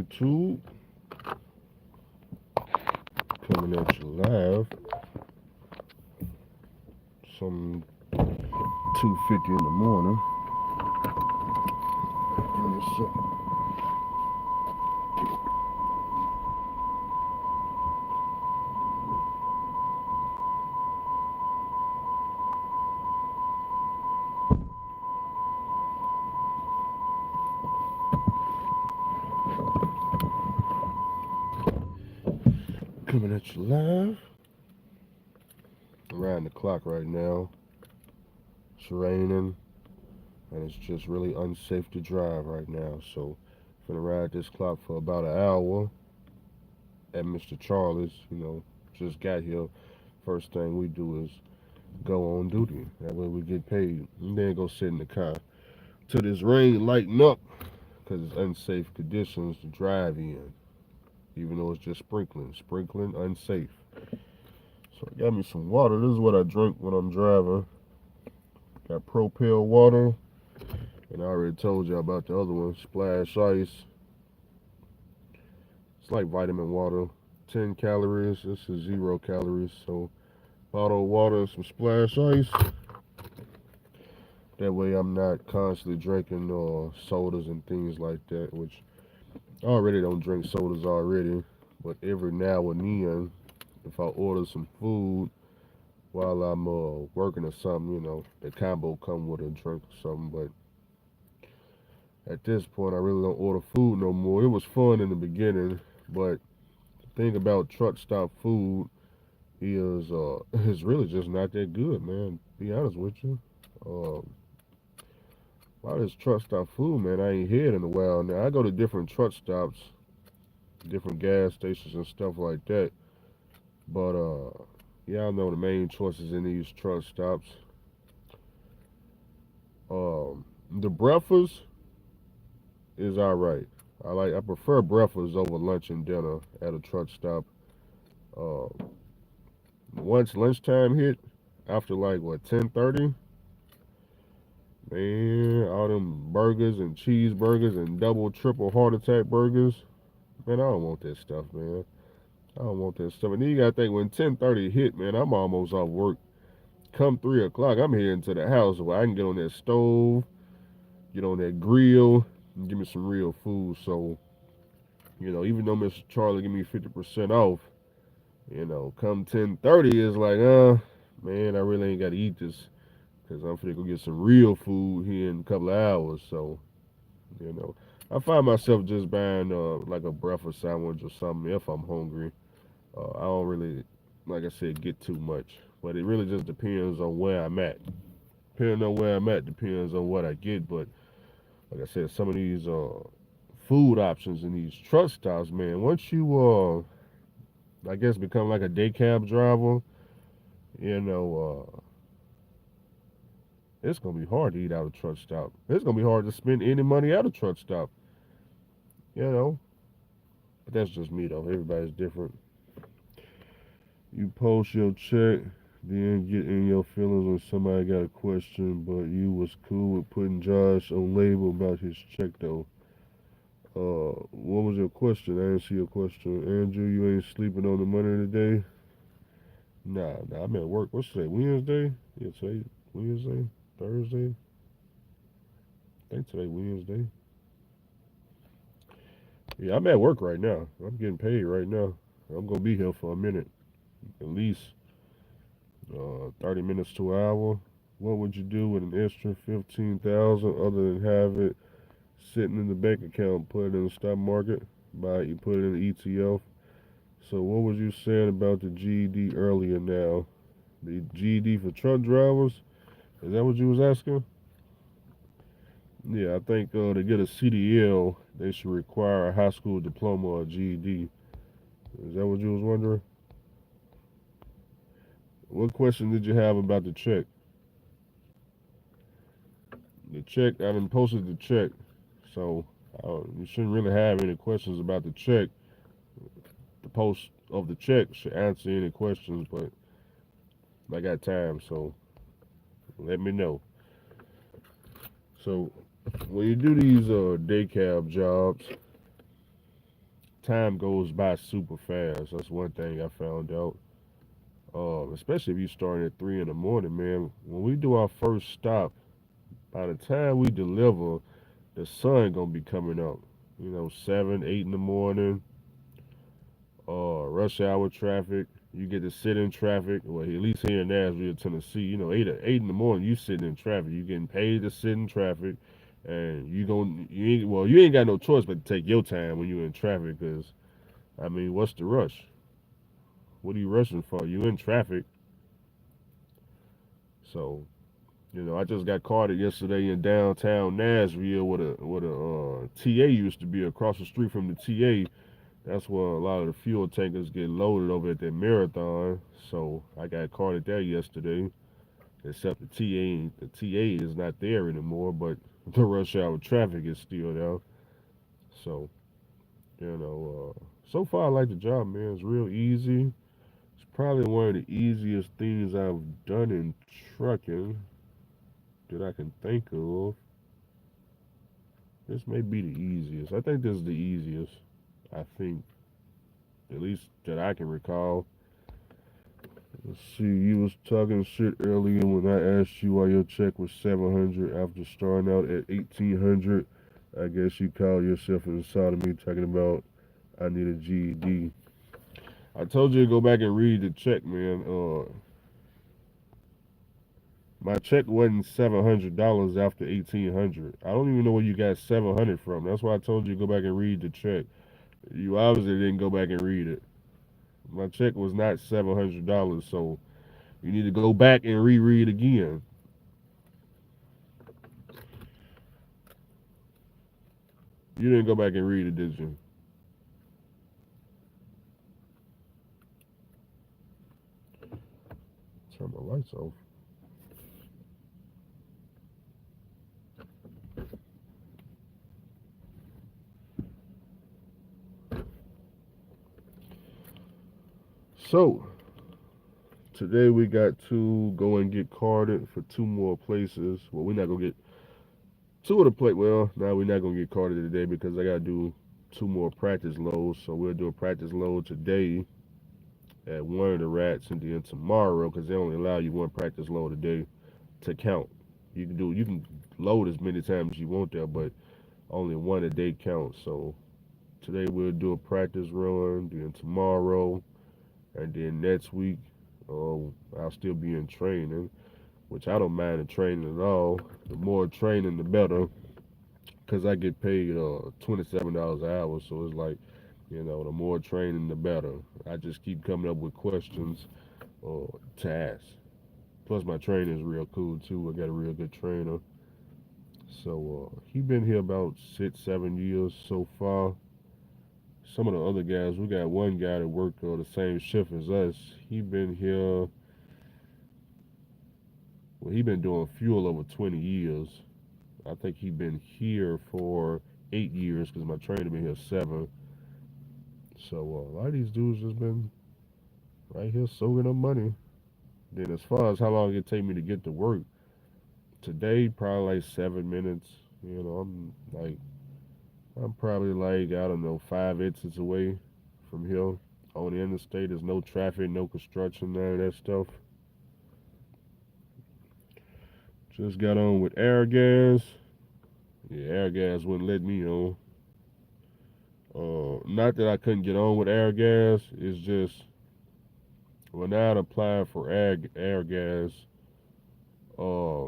YouTube, coming at you live. Some 2:50 in the morning. Give me a second. Coming at you live. Around the clock right now. It's raining, and it's just really unsafe to drive right now. So, I'm gonna ride this clock for about an hour. At Mr. Charlie's, just got here. First thing we do is go on duty. That way we get paid, and then go sit in the car till this rain lighten up, because it's unsafe conditions to drive in. Even though it's just sprinkling unsafe. So I got me some water. This is what I drink when I'm driving. Got Propel water, and I already told you about the other one, Splash Ice. It's like vitamin water, 10 calories. This is 0 calories. So bottled water and some Splash Ice. That way I'm not constantly drinking sodas and things like that, which I already don't drink sodas already. But every now and then, if I order some food while I'm working or something, the combo come with a drink or something. But at this point, I really don't order food no more. It was fun in the beginning, but the thing about truck stop food is it's really just not that good, man. To be honest with you. A lot of this truck stop food, man, I ain't had in a while now. I go to different truck stops, different gas stations and stuff like that. But yeah, I know the main choices in these truck stops. The breakfast is all right. I prefer breakfast over lunch and dinner at a truck stop. Uh, Once lunchtime hit, after like what 10:30, man, all them burgers and cheeseburgers and double, triple heart attack burgers, man, I don't want that stuff, man. I don't want that stuff. And then you gotta think when 10:30 hit, man, I'm almost off work. Come 3 o'clock, I'm heading to the house where I can get on that stove, get on that grill, and give me some real food. So, even though Mr. Charlie give me 50% off, come 10:30 is like, man, I really ain't gotta eat this because I'm finna go get some real food here in a couple of hours. So, you know, I find myself just buying like a breakfast sandwich or something if I'm hungry. I don't really, like I said, get too much, but it really just depends on where I'm at. Depending on where I'm at depends on what I get. But like I said, some of these food options in these truck stops, man, once you I guess become like a day cab driver, you know, it's gonna be hard to eat out of a truck stop. It's gonna be hard to spend any money at a truck stop, you know. But that's just me though. Everybody's different. You post your check, then get in your feelings when somebody got a question, but you was cool with putting Josh on label about his check though. What was your question? I didn't see your question. Andrew, you ain't sleeping on the money today? Nah, I'm at work. What's today? Wednesday? Yeah, today Wednesday, Thursday. I think today Wednesday. Yeah, I'm at work right now. I'm getting paid right now. I'm gonna be here for a minute, at least 30 minutes to an hour. What would you do with an extra 15,000 other than have it sitting in the bank account, put it in the stock market, buy it, you put it in the ETF? So what was you saying about the GED earlier now? The GED for truck drivers? Is that what you was asking? Yeah, I think to get a CDL, they should require a high school diploma or GED. Is that what you was wondering? What question did you have about the check? The check, I done posted the check, so you shouldn't really have any questions about the check. The post of the check should answer any questions, but I got time, so let me know. So when you do these day cab jobs, time goes by super fast. That's one thing I found out. Especially if you start at 3 in the morning, man. When we do our first stop, by the time we deliver, the sun gonna be coming up. 7, 8 in the morning. Rush hour traffic. You get to sit in traffic. Well, at least here in Nashville, Tennessee, 8 in the morning, you sitting in traffic. You getting paid to sit in traffic, and you ain't got no choice but to take your time when you're in traffic. Cause I mean, what's the rush? What are you rushing for? You in traffic, so I just got caught yesterday in downtown Nashville with a TA used to be across the street from the TA. That's where a lot of the fuel tankers get loaded over at that marathon. So I got caught at that yesterday. Except the TA is not there anymore, but the rush hour traffic is still there. So so far I like the job, man. It's real easy. It's probably one of the easiest things I've done in trucking that I can think of. This may be the easiest. I think this is the easiest. I think, at least that I can recall. Let's see. You was talking shit earlier when I asked you why your check was 700 after starting out at 1800. I guess you call yourself insulting me talking about I need a GED. I told you to go back and read the check, man. My check wasn't $700 after 1800. I don't even know where you got 700 from. That's why I told you to go back and read the check. You obviously didn't go back and read it. My check was not $700, so you need to go back and reread again. You didn't go back and read it, did you? Turn my lights off. So, today we got to go and get carded for two more places. Well, we're not going to get two of the plate. Well, now we're not going to get carded today because I got to do two more practice loads. So, we'll do a practice load today at one of the rats, and then tomorrow, because they only allow you one practice load a day to count. You can load as many times as you want there, but only one a day counts. So today we'll do a practice run, then tomorrow, and then next week, I'll still be in training, which I don't mind the training at all. The more training, the better, because I get paid $27 an hour. So it's like, the more training, the better. I just keep coming up with questions to ask. Plus, my trainer is real cool too. I got a real good trainer. So he been here about 6, 7 years so far. Some of the other guys, we got one guy that worked the same shift as us. He been here. Well, he been doing fuel over 20 years. I think he been here for 8 years because my trainer been here 7. So a lot of these dudes just been right here soaking up money. Then as far as how long it take me to get to work, today probably like 7 minutes. I'm probably like, I don't know, 5 exits away from here. On the interstate, there's no traffic, no construction, none of that stuff. Just got on with air gas. Yeah, air gas wouldn't let me on. Not that I couldn't get on with air gas. It's just when I had applied for air gas, uh,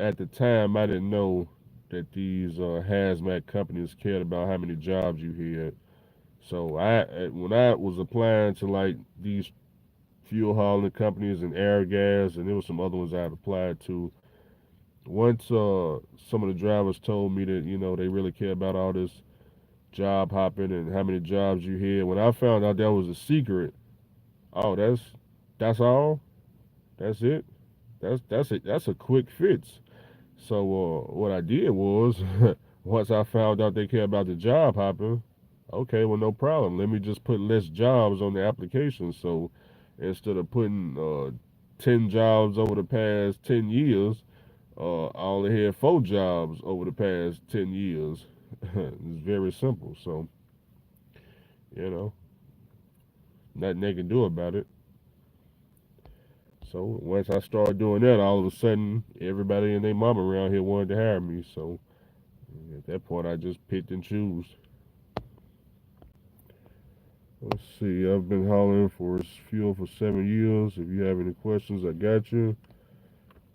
at the time I didn't know that these hazmat companies cared about how many jobs you had. So when I was applying to like these fuel hauling companies and air gas, and there was some other ones I had applied to. Once some of the drivers told me that they really care about all this job hopping and how many jobs you had. When I found out that was a secret, oh, that's all. That's it. That's a quick fix. So what I did was, once I found out they care about the job hopping, okay, well, no problem. Let me just put less jobs on the application. So instead of putting 10 jobs over the past 10 years, I only had 4 jobs over the past 10 years. It's very simple. So You know, nothing they can do about it. So once I started doing that, all of a sudden, everybody and their mama around here wanted to hire me. So at that point, I just picked and choose. Let's see. I've been hollering for fuel for 7 years. If you have any questions, I got you.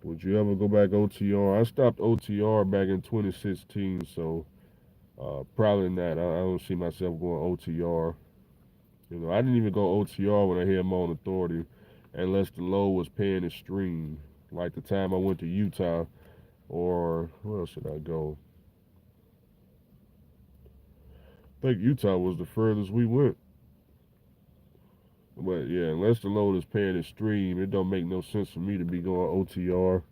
Would you ever go back OTR? I stopped OTR back in 2016, so probably not. I don't see myself going OTR. You know, I didn't even go OTR when I had my own authority, unless the low was paying the stream. Like the time I went to Utah, or where else should I go? I think Utah was the furthest we went. But yeah, unless the load is paying the stream, it don't make no sense for me to be going OTR.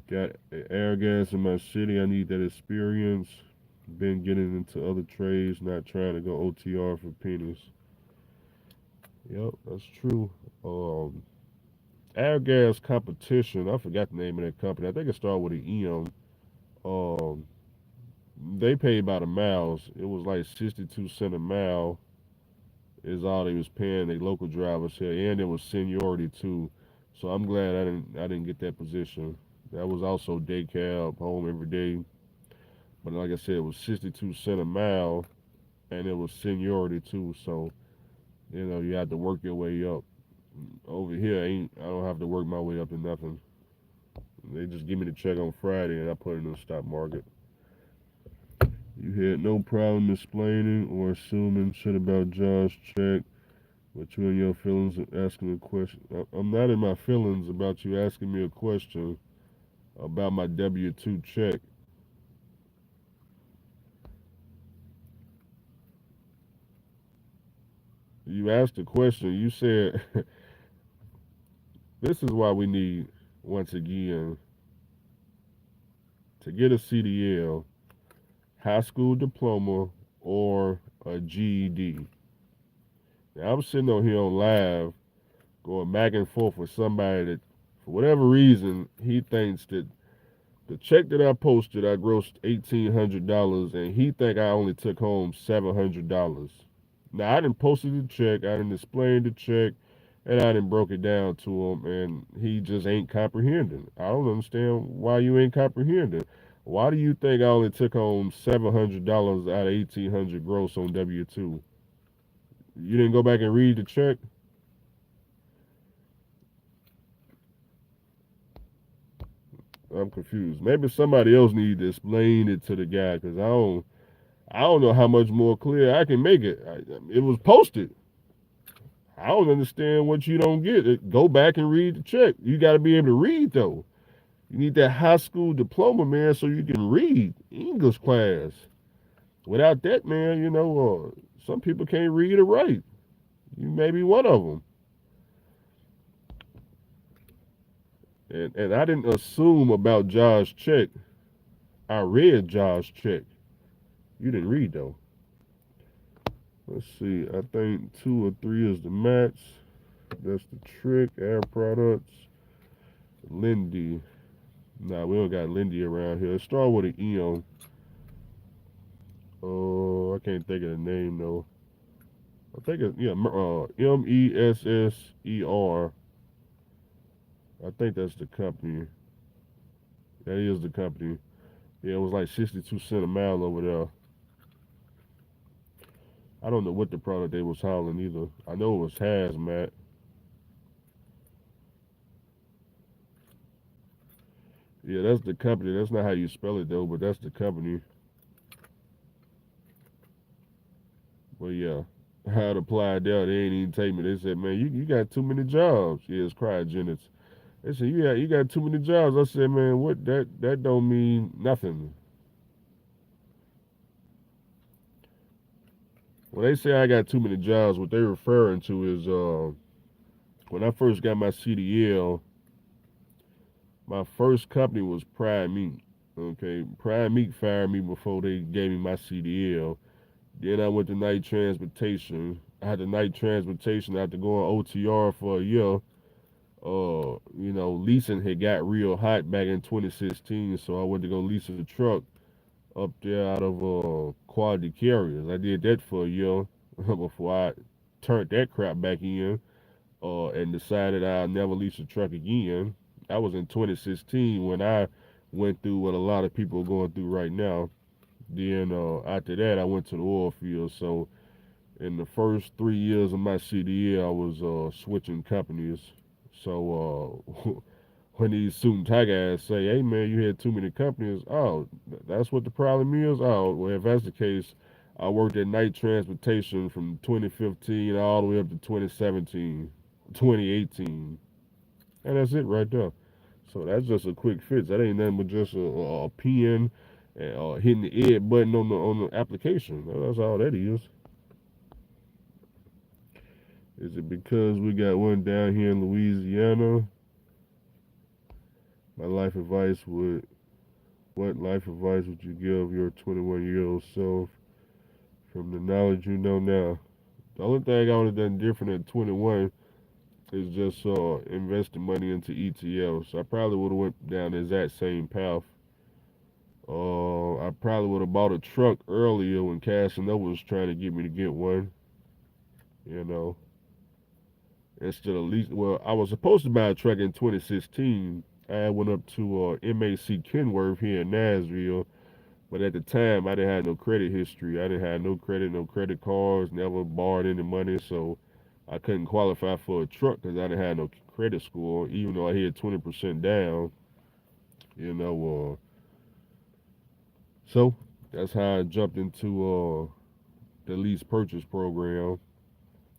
Got air gas in my city. I need that experience. Been getting into other trades, not trying to go OTR for pennies. Yep, that's true. Um, Air gas competition. I forgot the name of that company. I think it started with an EM. Um, they paid by the miles. It was like 62 cents a mile is all they was paying their local drivers here, and it was seniority too. So I'm glad I didn't get that position. That was also day cab home every day. But like I said, it was 62 cents a mile, and it was seniority too. So you had to work your way up. Over here, ain't I don't have to work my way up to nothing. They just give me the check on Friday, and I put it in the stock market. You had no problem explaining or assuming shit about Josh check, but you and your feelings of asking a question. I'm not in my feelings about you asking me a question about my W-2 check. You asked a question. You said, this is why we need, once again, to get a CDL, high school diploma, or a GED. Now, I'm sitting on here on live going back and forth with somebody that, for whatever reason, he thinks that the check that I posted, I grossed $1,800, and he think I only took home $700. Now I didn't posted the check, I didn't explain the check, and I didn't broke it down to him, and he just ain't comprehending. I don't understand why you ain't comprehending. Why do you think I only took home $700 out of 1,800 gross on W-2? You didn't go back and read the check? I'm confused. Maybe somebody else need to explain it to the guy, because I don't know how much more clear I can make it. It was posted. I don't understand what you don't get. Go back and read the check. You got to be able to read though. You need that high school diploma, man, so you can read English class. Without that, man, some people can't read or write. You may be one of them. And I didn't assume about Josh check. I read Josh check. You didn't read though. Let's see. I think 2 or 3 is the max. That's the trick. Air products. Lindy. Nah, we don't got Lindy around here. It started with an EM. Oh, I can't think of the name though. I think it's Messer. I think that's the company. That is the company. Yeah, it was like 62 cents a mile over there. I don't know what the product they was hauling either. I know it was hazmat. Yeah, that's the company. That's not how you spell it though, but that's the company. But yeah, I had applied there. They ain't even take me. They said, man, you got too many jobs. Yeah, it's cryogenics. They said, you got too many jobs. I said, man, what that don't mean nothing. When they say I got too many jobs, what they're referring to is when I first got my CDL, my first company was Prime Meat. Okay, Prime Meat fired me before they gave me my CDL. Then I went to night transportation. I had the night transportation after going OTR for a year. Leasing had got real hot back in 2016, so I went to go lease a truck. up there out of Quality Carriers. I did that for a year before I turned that crap back in and decided I'll never lease a truck again. That was in 2016 when I went through what a lot of people are going through right now. Then after that, I went to the oil field. So in the first 3 years of my CDL, I was switching companies. So when these suit and tie guys say, "Hey man, you had too many companies," oh, that's what the problem is. Oh, well, if that's the case, I worked at Night Transportation from 2015 all the way up to 2017, 2018, and that's it right there. So that's just a quick fix. That ain't nothing but just a pen and hitting the ed button on the application. That's all that is. Is it because we got one down here in Louisiana? My life advice would What life advice would you give your 21-year-old self from the knowledge you know now? The only thing I would have done different at 21 is just investing money into ETFs. I probably would have went down the exact same path. I probably would have bought a truck earlier when Casanova was trying to get me to get one. You know, instead of least. Well, I was supposed to buy a truck in 2016. I went up to MAC Kenworth here in Nashville. But at the time, I didn't have no credit history. I didn't have no credit, no credit cards, never borrowed any money. So I couldn't qualify for a truck because I didn't have no credit score, even though I had 20% down, you know. So that's how I jumped into the lease purchase program.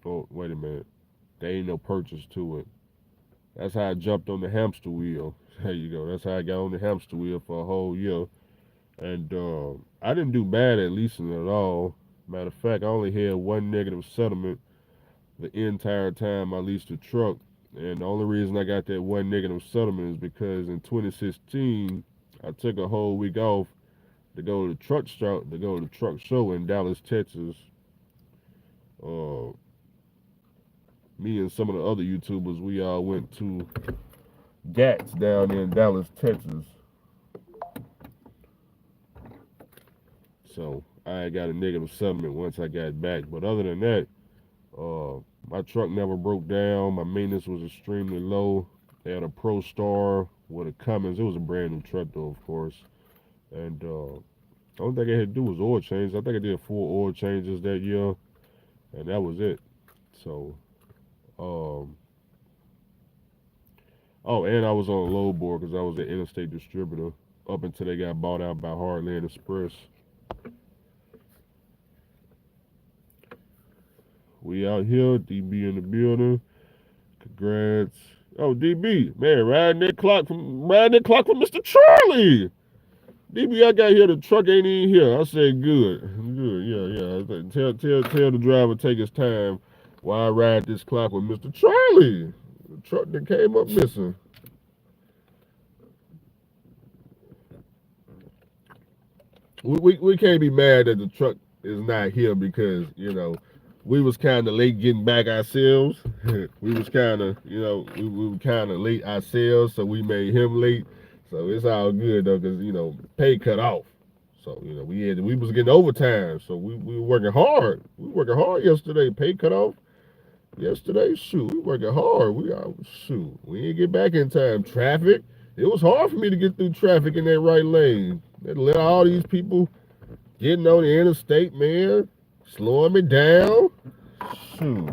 Oh, wait a minute. There ain't no purchase to it. That's how I jumped on the hamster wheel. There you go. That's how I got on the hamster wheel for a whole year. And I didn't do bad at leasing at all. Matter of fact, I only had one negative settlement the entire time I leased a truck. And the only reason I got that one negative settlement is because in 2016, I took a whole week off to go to the truck show in Dallas, Texas. Uh, Me and some of the other YouTubers, we all went to GATS down in Dallas, Texas. So I got a negative settlement once I got back. But other than that, uh, my truck never broke down. My maintenance was extremely low. They had a Pro Star with a Cummins. It was a brand new truck though, of course. And the only thing I had to do was oil change. I think I did 4 oil changes that year, and that was it. So, um, oh, and I was on a load board because I was an interstate distributor up until they got bought out by Heartland Express. We out here, DB in the building. Congrats. Oh, DB, man, riding that clock from Mr. Charlie. DB, I got here. The truck ain't even here. I said, good, good, yeah, yeah. Tell the driver take his time while I ride this clock with Mr. Charlie. The truck that came up missing. We can't be mad that the truck is not here because we was kind of late getting back ourselves. We was kind of we were kind of late ourselves, so we made him late. So it's all good though, cause pay cut off. So we was getting overtime, so we were working hard. We were working hard yesterday. Pay cut off yesterday. Shoot, we working hard. We didn't get back in time. Traffic. It was hard for me to get through traffic in that right lane. They let all these people getting on the interstate, man, slowing me down. Shoot.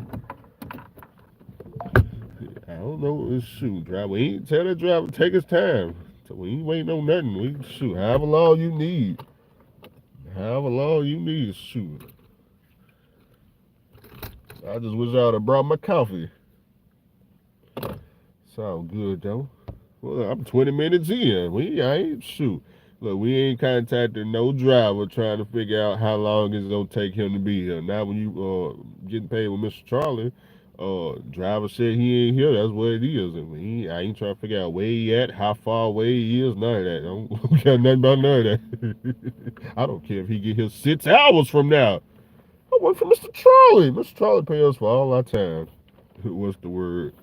I don't know. Shoot, driver. We ain't tell that driver to take his time. So we ain't waiting on nothing. However long you need. However long you need, shoot. I just wish I would have brought my coffee. Sound good though. Well, I'm 20 minutes in. I ain't shoot. Look, we ain't contacted no driver trying to figure out how long it's gonna take him to be here. Now, when you getting paid with Mr. Charlie, driver said he ain't here. That's what it is. And I ain't trying to figure out where he at, how far away he is. None of that. I don't care nothing about none of that. I don't care if he get here 6 hours from now. I work for Mr. Charlie. Mr. Charlie pay us for all our time. What's the word?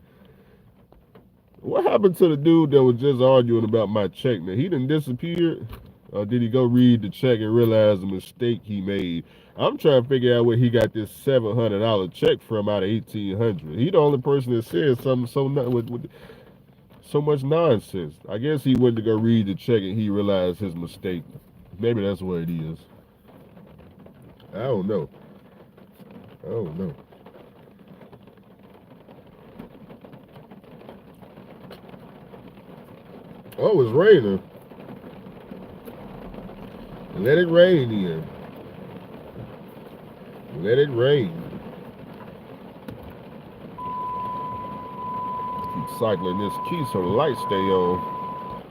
What happened to the dude that was just arguing about my check? Now he done disappeared. Or did he go read the check and realize the mistake he made? I'm trying to figure out where he got this $700 check from out of 1,800. He the only person that said something with so much nonsense. I guess he went to go read the check and he realized his mistake. Maybe that's what it is. I don't know. I don't know. Oh, it's raining. Let it rain then. Let it rain. Keep cycling this key so the lights stay on.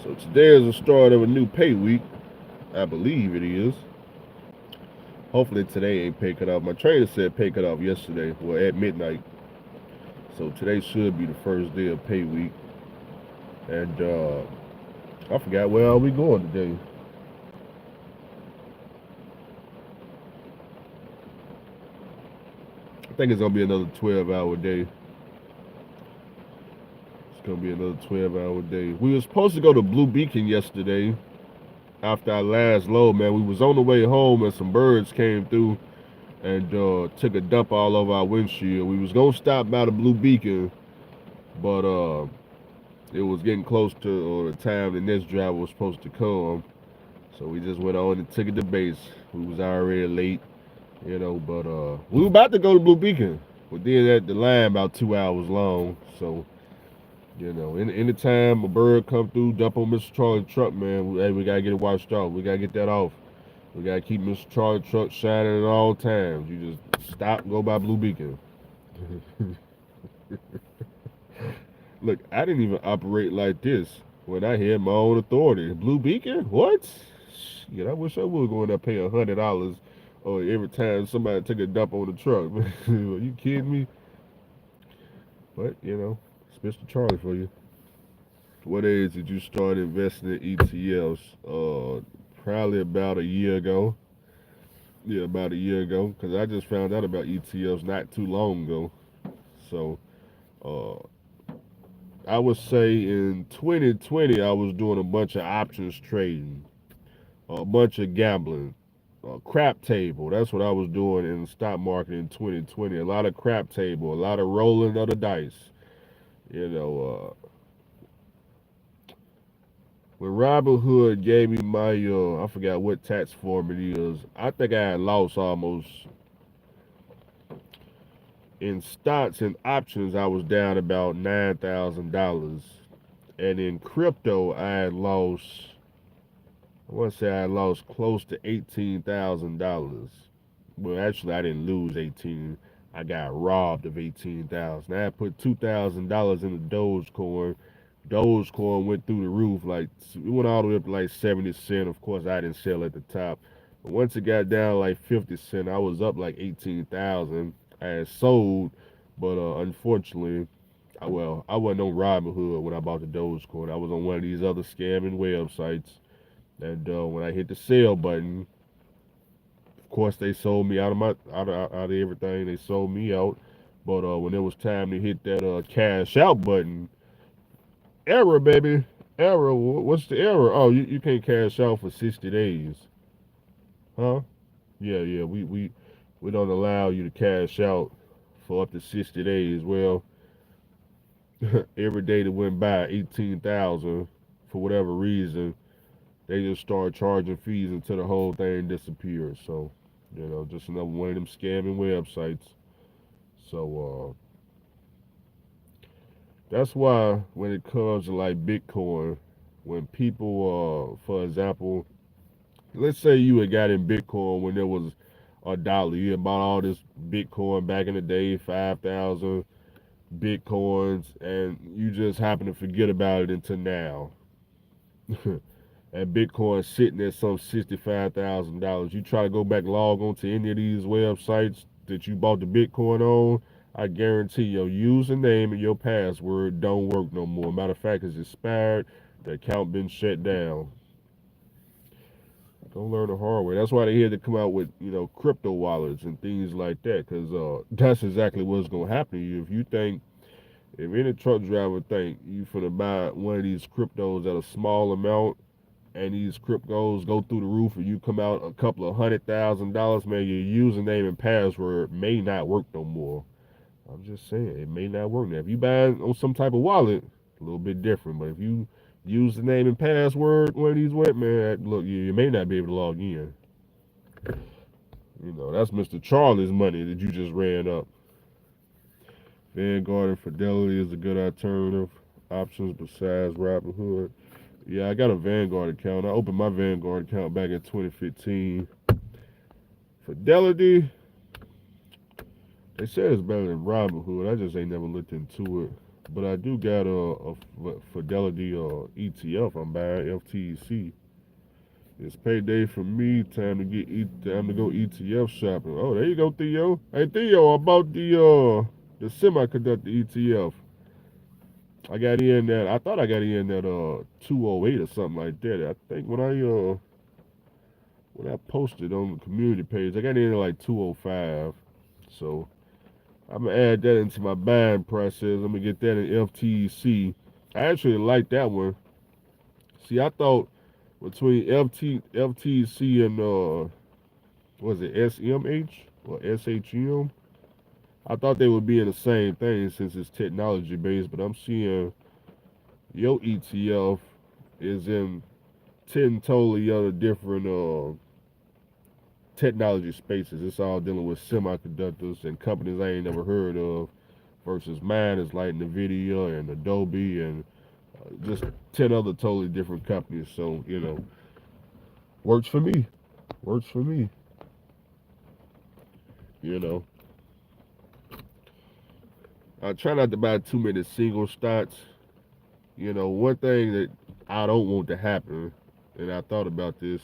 So today is the start of a new pay week. I believe it is. Hopefully today ain't pay cut off. My trainer said pay cut off yesterday, well at midnight. So today should be the first day of pay week. And I forgot where are we going today. I think it's gonna be another 12-hour day. It's gonna be another 12-hour day. We were supposed to go to Blue Beacon yesterday after our last load, man. We was on the way home and some birds came through and took a dump all over our windshield. We was gonna stop by the Blue Beacon, but it was getting close to the time the next driver was supposed to come. So we just went on and took it to base. We was already late, but we were about to go to Blue Beacon. But then the line about 2 hours long. So, anytime a bird come through, dump on Mr. Charlie's truck, man, we gotta get it washed off. We gotta get that off. We gotta keep Mr. Charlie's truck shining at all times. You just stop and go by Blue Beacon. Look, I didn't even operate like this when I had my own authority. Blue Beacon? What? Shit, I wish I would go in there pay $100 or every time somebody took a dump on the truck. Are you kidding me? But it's Mr. Charlie for you. What age did you start investing in ETFs? Probably about a year ago. Yeah, about a year ago, because I just found out about ETFs not too long ago. So, uh, I would say in 2020, I was doing a bunch of options trading, a bunch of gambling, crap table. That's what I was doing in the stock market in 2020. A lot of crap table, a lot of rolling of the dice. You know, when Robinhood gave me my, I forgot what tax form it is. I think I had lost almost in stocks and options. I was down about $9,000, and in crypto, I had lost. I want to say I lost close to $18,000. Well, actually, I didn't lose 18. I got robbed of 18,000. I put $2,000 in the Dogecoin. Dogecoin went through the roof, like it went all the way up to like 70 cents. Of course, I didn't sell at the top. But once it got down like 50 cents, I was up like 18,000. I had sold, but unfortunately, I wasn't on Robinhood when I bought the Dogecoin. I was on one of these other scamming websites. And when I hit the sell button, of course they sold me out of everything. They sold me out. But when it was time to hit that cash out button, error, baby, error. What's the error? Oh, you can't cash out for 60 days, huh? Yeah, yeah. We don't allow you to cash out for up to 60 days. Well, every day that went by, 18,000 for whatever reason, they just start charging fees until the whole thing disappears. So, just another one of them scamming websites. So, that's why when it comes to like Bitcoin, when people, for example, let's say you had got in Bitcoin when there was a dollar, you had bought all this Bitcoin back in the day, 5,000 Bitcoins, and you just happen to forget about it until now. And Bitcoin sitting at some $65,000. You try to go back log on to any of these websites that you bought the Bitcoin on, I guarantee your username and your password don't work no more. Matter of fact, it's expired. The account been shut down. Don't learn the hard way. That's why they had to come out with crypto wallets and things like that, because that's exactly what's gonna happen to you if you think If any truck driver think you finna buy one of these cryptos at a small amount and these cryptos go through the roof and you come out a couple of $100,000, man, your username and password may not work no more. I'm just saying, it may not work now. If you buy on some type of wallet, a little bit different. But if you use the name and password, one of these wet, man, look, you may not be able to log in. You know, that's Mr. Charlie's money that you just ran up. Vanguard and Fidelity is a good alternative options besides Robinhood. Yeah, I got a Vanguard account. I opened my Vanguard account back in 2015. Fidelity, they said it's better than Robinhood. I just ain't never looked into it. But I do got a Fidelity ETF. I'm buying FTC. It's payday for me. Time to go ETF shopping. Oh, there you go, Theo. Hey, Theo, about the semiconductor ETF. I got in that. I thought I got in at 208 or something like that. I think when I posted on the community page, I got in at like 205. So I'm gonna add that into my buying process. I'm gonna get that in FTC. I actually like that one. See, I thought between FTC and was it SMH or SHM? I thought they would be in the same thing since it's technology based, but I'm seeing your ETF is in 10 totally other different technology spaces. It's all dealing with semiconductors and companies I ain't never heard of. Versus mine is like Nvidia and Adobe and just 10 other totally different companies. So you know, works for me. Works for me. You know, I try not to buy too many single stocks. You know, one thing that I don't want to happen, and I thought about this,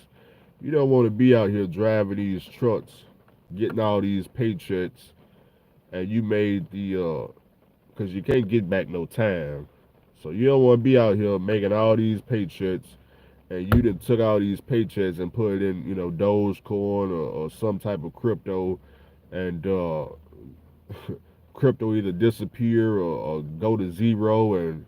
you don't want to be out here driving these trucks, getting all these paychecks, and you made because you can't get back no time. So you don't want to be out here making all these paychecks, and you done took all these paychecks and put it in, Dogecoin or some type of crypto, and crypto either disappear or go to zero, and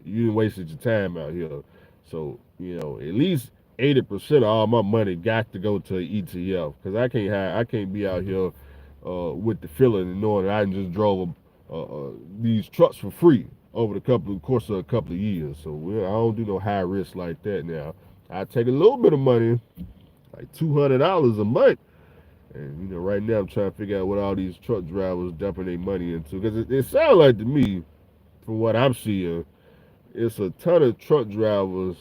you wasted your time out here. So at least 80% of all my money got to go to an ETF because I can't be out here with the feeling and knowing that I just drove these trucks for free over the course of a couple of years. So I don't do no high risk like that. Now I take a little bit of money, like $200 a month. And right now I'm trying to figure out what all these truck drivers dumping their money into, because it sounds like to me, from what I'm seeing, it's a ton of truck drivers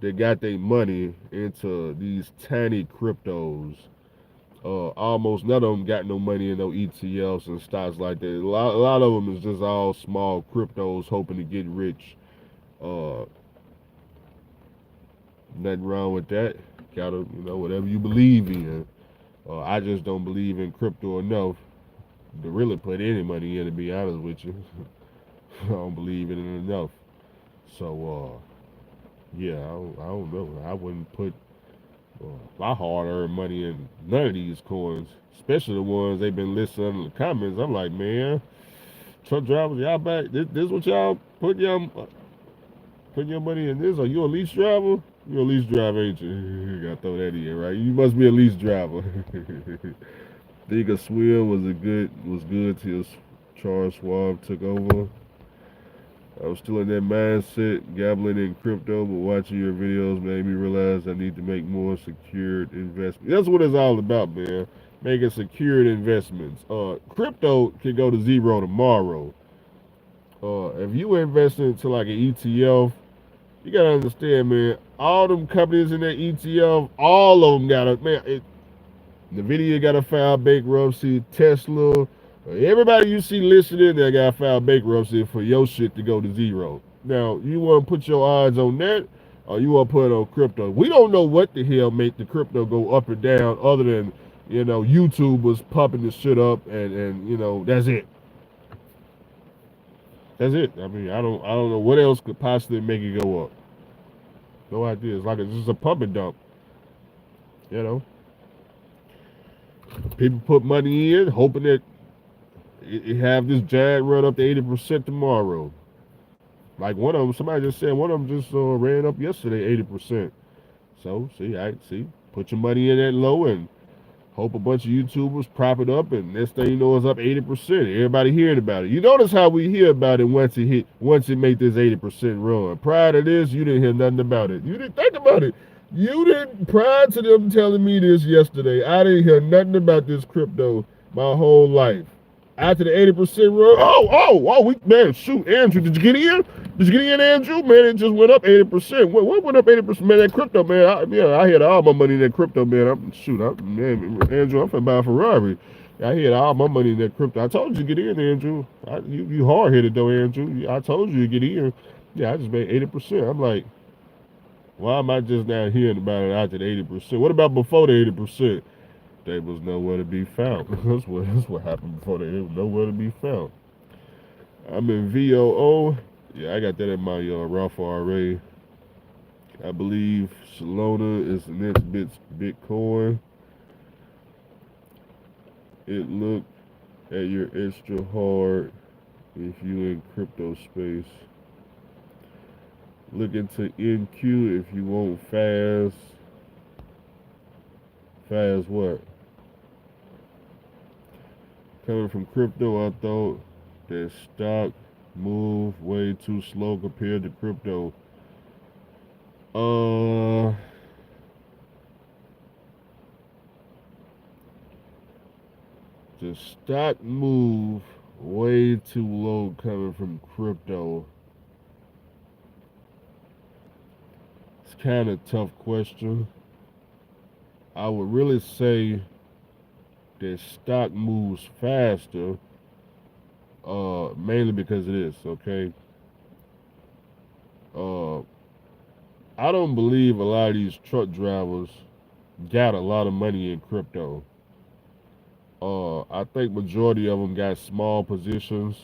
that got their money into these tiny cryptos. Almost none of them got no money in no ETFs and stocks like that. A lot of them is just all small cryptos hoping to get rich. Uh, Nothing wrong with that. Gotta, whatever you believe in. I just don't believe in crypto enough to really put any money in, to be honest with you. I don't believe in it enough. So, yeah, I don't know. I wouldn't put my hard-earned money in none of these coins, especially the ones they've been listed under the comments. I'm like, man, truck drivers, y'all back. This what y'all put your money in this? Are you a lease driver? You a lease driver, ain't you? You gotta throw that in, right? You must be a lease driver. Think a Swill was good till Charles Schwab took over. I was still in that mindset, gambling in crypto, but watching your videos made me realize I need to make more secured investments. That's what it's all about, man. Making secured investments. Crypto can go to zero tomorrow. If you invest into like an ETF, you gotta understand, man. All them companies in that ETF, all of them Nvidia got to file bankruptcy. Tesla, everybody you see listed in there got to file bankruptcy for your shit to go to zero. Now, you want to put your odds on that, or you want to put it on crypto? We don't know what the hell make the crypto go up and down, other than YouTube was pumping the shit up, and that's it. That's it. I mean, I don't know what else could possibly make it go up. No idea. It's like it's just a pump and dump. You know, people put money in, hoping that it have this giant run up to 80% tomorrow. Like one of them, somebody just said one of them just ran up yesterday 80%. So see, put your money in that low and hope a bunch of YouTubers prop it up, and next thing you know, it's up 80%. Everybody hearing about it. You notice how we hear about it once it made this 80% run. Prior to this, you didn't hear nothing about it. You didn't think about it. You didn't. Prior to them telling me this yesterday, I didn't hear nothing about this crypto my whole life. After the 80% run, we man, shoot, Andrew, did you get in? Did you get in, Andrew? Man, it just went up 80%. What went up 80%? Man, that crypto, man. I had all my money in that crypto, man. Man, Andrew, I'm finna buy a Ferrari. I had all my money in that crypto. I told you to get in, Andrew. You hard headed though, Andrew. I told you to get in. Yeah, I just made 80%. I'm like, why am I just now hearing about it after the 80%? What about before the 80%? They was nowhere to be found. That's what happened before they was nowhere to be found. I'm in VOO. Yeah, I got that in my Roth RA. I believe Solana is the next Bitcoin. It look at your extra hard if you in crypto space. Look into NQ if you want fast. Fast what? Coming from crypto, I thought that stock move way too slow compared to crypto. The stock move way too low coming from crypto. It's kind of a tough question. I would really say that stock moves faster, mainly because of this, okay? I don't believe a lot of these truck drivers got a lot of money in crypto. I think majority of them got small positions.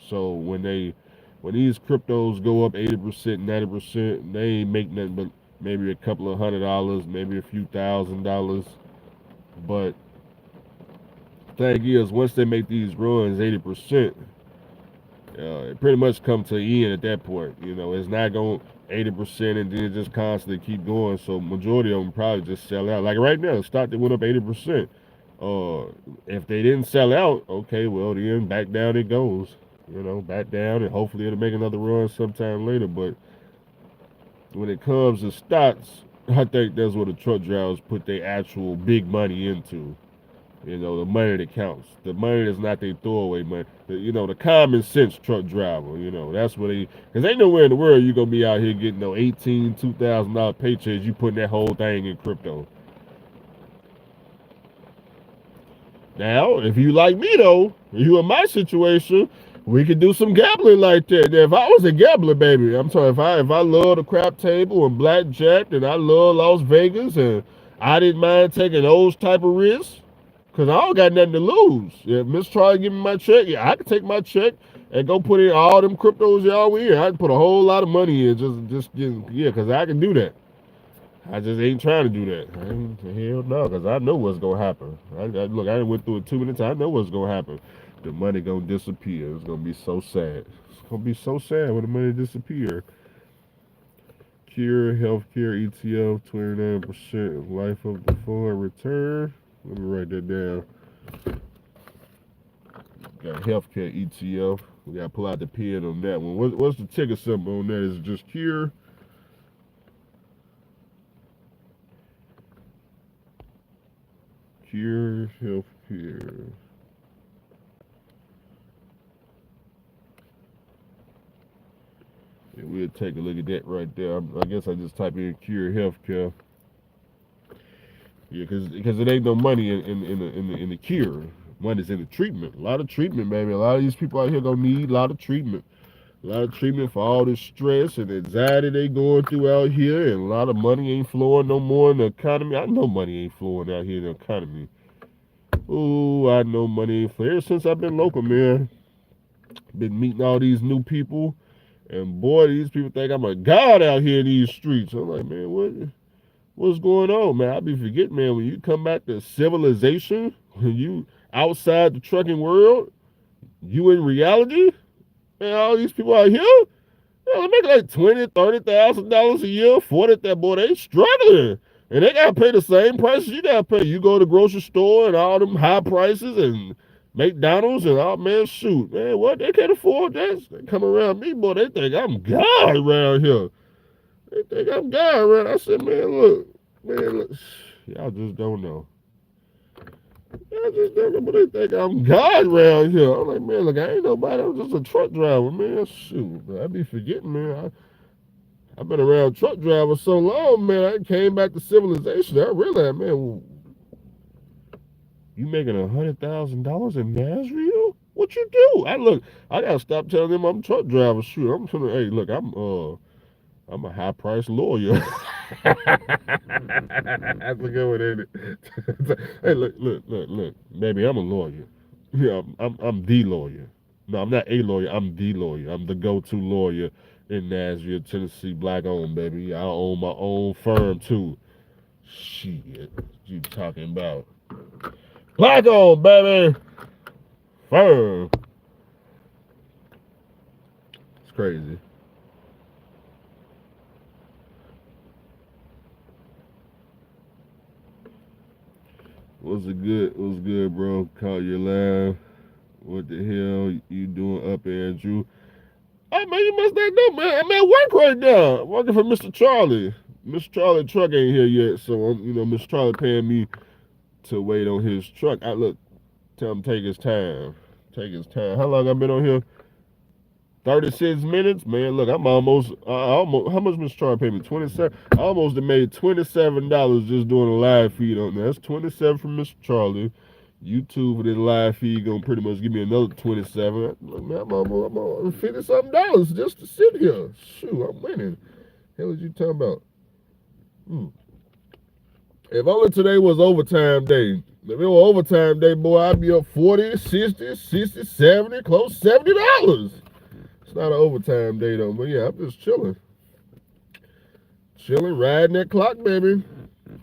So when these cryptos go up 80%, 90%, they ain't make nothing but maybe a couple of $100, maybe a few $1,000. But thing is, once they make these runs 80%, it pretty much come to an end at that point. You know, it's not going 80% and then just constantly keep going. So majority of them probably just sell out. Like right now, the stock that went up 80%. If they didn't sell out, okay, well then back down it goes. You know, back down, and hopefully it'll make another run sometime later. But when it comes to stocks, I think that's where the truck drivers put their actual big money into. You know, the money that counts. The money that's not their throwaway money. The common sense truck driver. You know, that's what because ain't nowhere in the world you going to be out here getting no $2,000 paychecks. You putting that whole thing in crypto. Now, if you like me though, you in my situation, we could do some gambling like that. Now, if I was a gambler, baby, I'm sorry, if I love the crap table and blackjack, and I love Las Vegas, and I didn't mind taking those type of risks, cause I don't got nothing to lose. If Miss Troy give me my check, yeah, I can take my check and go put in all them cryptos y'all in. I can put a whole lot of money in, yeah, cause I can do that. I just ain't trying to do that. Hell no, because I know what's going to happen. Look, I went through it 2 minutes. I know what's going to happen. The money going to disappear. It's going to be so sad. It's going to be so sad when the money disappear. Cure Healthcare ETF, 29% life of the fund return. Let me write that down. Got Healthcare ETF. We got to pull out the pen on that one. What's the ticker symbol on that? Is it just Cure? Cure Healthcare. Yeah, we'll take a look at that right there. I guess I just type in Cure Healthcare. Yeah, because it ain't no money in the cure. Money's in the treatment. A lot of treatment, baby. A lot of these people out here gonna need a lot of treatment. A lot of treatment for all this stress and anxiety they going through out here, and a lot of money ain't flowing no more in the economy. I know money ain't flowing out here in the economy. Ooh, I know money ain't flowing. Ever since I've been local, man, been meeting all these new people, and boy, these people think I'm a god out here in these streets. I'm like, man, what's going on, man? I be forgetting, man, when you come back to civilization, when you outside the trucking world, You in reality? And all these people out here, they make like $20,000, $30,000 a year, 40. That boy, they struggling, and they gotta pay the same prices you gotta pay. You go to the grocery store and all them high prices and McDonald's and all, man, shoot, man, what, they can't afford that. They come around me, boy, they think I'm God around here. They think I'm God around. I said, man, look, y'all just don't know. I just don't know, but they think I'm God around here. I'm like, man, look, I ain't nobody. I'm just a truck driver, man. Shoot, I be forgetting, man. I've been around truck drivers so long, man. I came back to civilization. I realized, man, you making $100,000 in Nashville? What you do? I gotta stop telling them I'm a truck driver. Shoot, I'm telling, hey, look, I'm a high priced lawyer. That's a good one, ain't it? Hey, look, baby, I'm a lawyer. Yeah, I'm the lawyer. No, I'm not a lawyer. I'm the lawyer. I'm the go-to lawyer in Nashville, Tennessee, black owned, baby. I own my own firm too. Shit, you talking about black owned, baby, firm? It's crazy. What's good, bro? Caught you live. What the hell you doing up, Andrew? Hey man, you must not know, man. I'm at work right now. I'm working for Mr. Charlie. Mr. Charlie truck ain't here yet, so Mr. Charlie paying me to wait on his truck. I look, tell him take his time. Take his time. How long I been on here? 36 minutes, man. Look, I almost. How much Mr. Charlie paid me? 27. I almost have made $27 just doing a live feed on there. That's 27 from Mr. Charlie. YouTube for this live feed gonna pretty much give me another 27. Look, man, I'm on 50 something dollars just to sit here. Shoot, I'm winning. Hell, is you talking about? Hmm. If only today was overtime day. If it were overtime day, boy, I'd be up 40, 60, 60, 70, close $70. It's not an overtime day though, but yeah, I'm just chilling. Chilling, riding that clock, baby.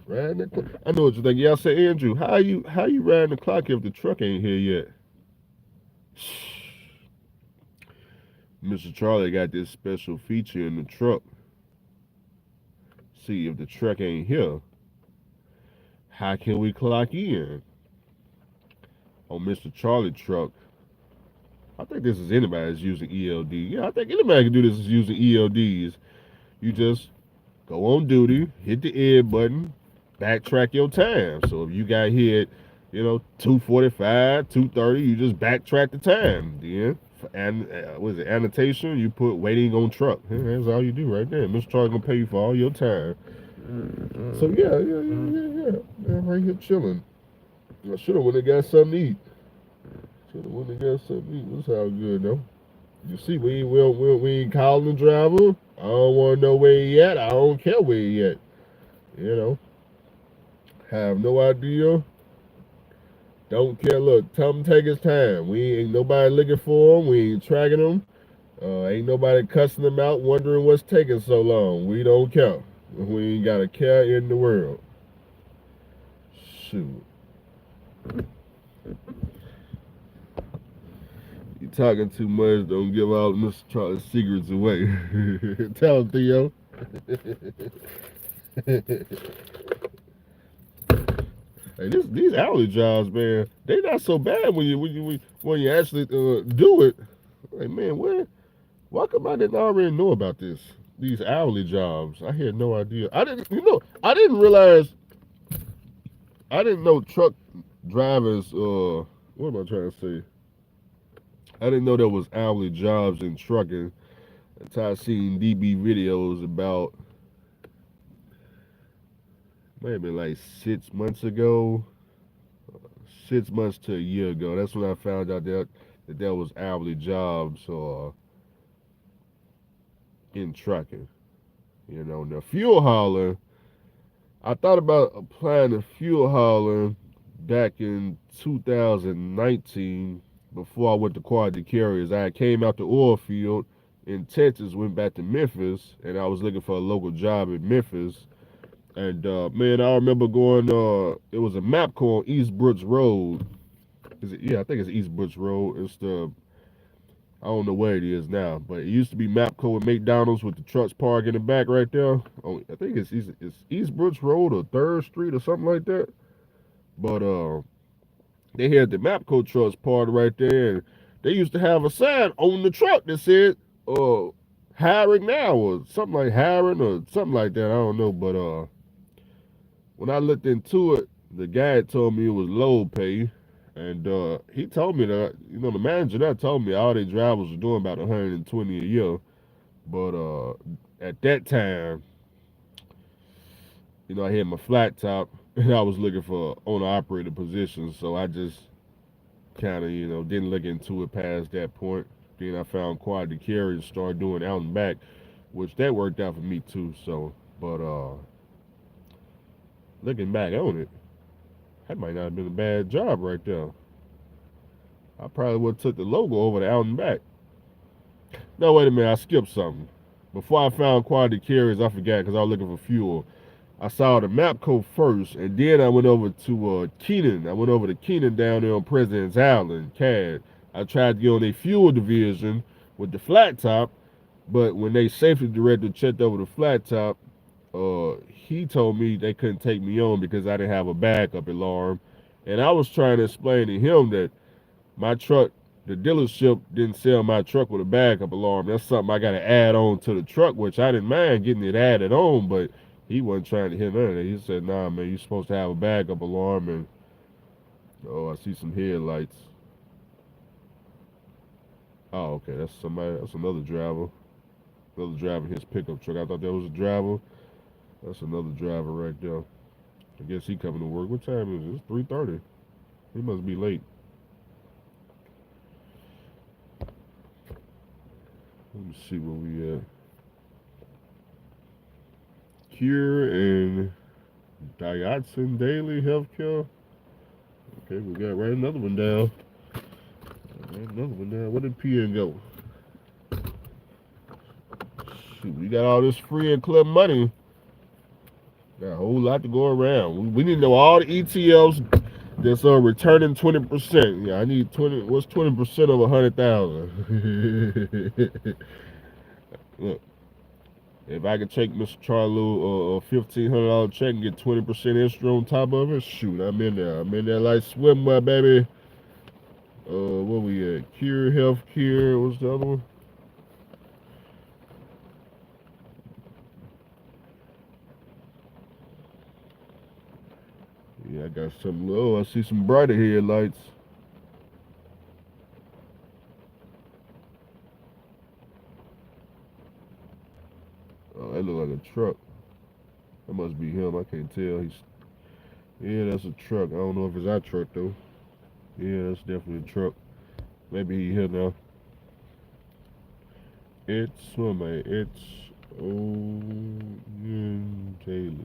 Riding that clock. I know what you think. Y'all say, Andrew, how you riding the clock if the truck ain't here yet? Mr. Charlie got this special feature in the truck. See, if the truck ain't here, how can we clock in? On Mr. Charlie truck, I think this is anybody that's using ELD. Yeah, I think anybody can do this is using ELDs. You just go on duty, hit the ed button, backtrack your time. So if you got here at 2:45, 2:30, you just backtrack the time. Then and what is it, annotation? You put waiting on truck. That's all you do right there. Mr. Charlie gonna pay you for all your time. So yeah. I'm right here chilling. I should have went and got something to eat. Should have went and got something to eat. That's how good though. You see, we ain't calling the driver. I don't want to know where he at. I don't care where he at. You know, have no idea. Don't care. Look, tell him take his time. We ain't nobody looking for him. We ain't tracking him. Ain't nobody cussing him out, wondering what's taking so long. We don't care. We ain't got a care in the world. Shoot. You talking too much. Don't give all Mr. Charlie's secrets away. Tell him, Theo. Hey, these hourly jobs, man, they not so bad when you actually do it. Like, man, why come I didn't already know about this? These hourly jobs, I had no idea. I didn't realize. I didn't know truck drivers. What am I trying to say? I didn't know there was hourly jobs in trucking until I seen DB videos about maybe like 6 months ago, 6 months to a year ago. That's when I found out that there was hourly jobs in trucking. The fuel hauler. I thought about applying to fuel hauler back in 2019 before I went to Quality Carriers. I came out the oil field in Texas, went back to Memphis, and I was looking for a local job in Memphis. And man, I remember going. It was a MAPCO on East Brooks Road. Yeah, I think it's East Butch Road. It's I don't know where it is now, but it used to be Mapco and McDonald's with the trucks parked in the back right there. Oh, I think it's East Butch Road or 3rd Street or something like that. But they had the Mapco trucks parked right there, and they used to have a sign on the truck that said hiring now or something like hiring or something like that. I don't know, but when I looked into it, the guy told me it was low pay, and he told me that the manager that told me all their drivers were doing about 120 a year, but at that time, I had my flat top and I was looking for owner operator positions, so I just kind of didn't look into it past that point. Then I found quality carry and started doing out and back, which that worked out for me too. So, but looking back on it, that might not have been a bad job right there. I probably would have took the logo over the out and back. No, wait a minute, I skipped something. Before I found quality carriers, I forgot because I was looking for fuel. I saw the Mapco first, and then I went over to Keenan. I went over to Keenan down there on President's Island, CAD. I tried to get on their fuel division with the flat top, but when they safety director checked over the flat top, he told me they couldn't take me on because I didn't have a backup alarm. And I was trying to explain to him that my truck, the dealership didn't sell my truck with a backup alarm. That's something I got to add on to the truck, which I didn't mind getting it added on, but he wasn't trying to hear none of that. He said, "Nah, man, you're supposed to have a backup alarm." And oh, I see some headlights. Oh, okay, that's somebody. That's another driver. Another driver in his pickup truck. I thought that was a driver. That's another driver right there. I guess he coming to work. What time is it? It's 3:30. He must be late. Let me see where we at. Cure and Dioxin Daily Healthcare. Okay, we got right another one down. Right another one down. Where did PN go? Shoot, we got all this free and clear money. Got a whole lot to go around. We need to know all the ETFs that's returning 20%. Yeah, I need 20. What's 20% of 100,000? Look, if I could take Mr. Charlo a $1,500 check and get 20% extra on top of it, shoot, I'm in there. I'm in there like swimwear, baby. What we at? Cure Healthcare. What's the other one? Yeah, I got some low. I see some brighter headlights. Oh, that look like a truck. That must be him. I can't tell. Yeah, that's a truck. I don't know if it's our truck though. Yeah, that's definitely a truck. Maybe he here now. It's somebody. It's Owen Daily.